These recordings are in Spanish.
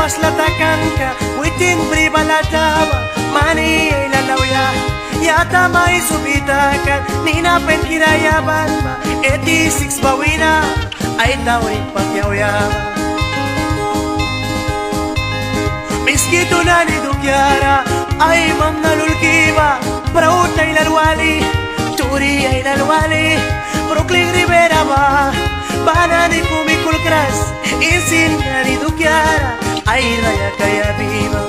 was latakanka witin pribalataba mani ilalawya yata may subitakan nina pen kirayaban ba 86 bawina ay tawin pagyawyaban miskito na ni Dukyara ay mamnalulkiba Braut ay lalwali Turi ay lalwali Brooklyn Rivera ba Bana ni Pumiculcras Insin na ni Dukyara ay raya kaya viva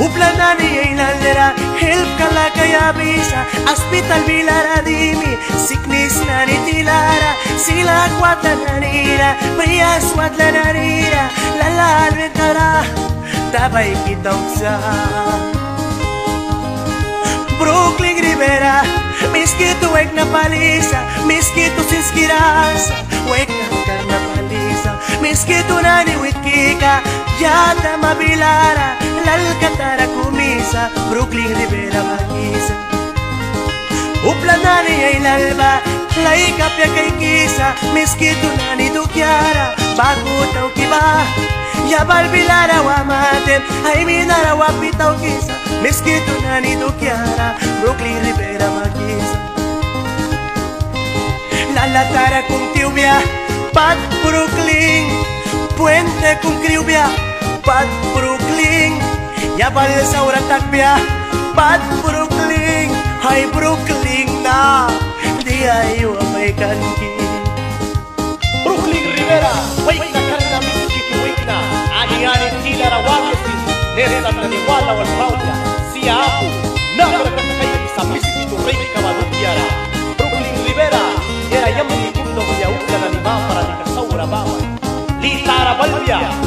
Upla na ni ay nalera Help kala kaya bisa Hospital Vilaradimi Sickness na ni Tilara Sila kwata na nira Priyas watla na nira Lala alventara Tabay kita uksa Brooklyn Rivera Miskito wek na palisa Miskito sinskirasa Wek na palisa Miskito na ni Witkika Yata mabilara Lalkatara kumisa Brooklyn Rivera magisa Upla na ni ay lalba Laikapya kay kisa Miskito na ni Dukyara Bago taw kiba Yabal bilara wa matem Ay minara wa pitaw kisa Miskito na ni Dukyara Brooklyn Rivera magisa Lalatara kong tiubya Pat Brooklyn Puente kong kriubya Pat Brooklyn Yabal sa uratakbya Pat Brooklyn Ay Brooklyn na Di ayo may kanki Brooklyn Rivera Wake na karna miskito wake na Ani tila rawagesi Nesta naniwala wal rauya Siya ako Nagrakakay sa miskito rey kawadukyara Brooklyn Rivera Era yaman ikundo kuya ukla na lima para ni kasaura bawa Litara balbya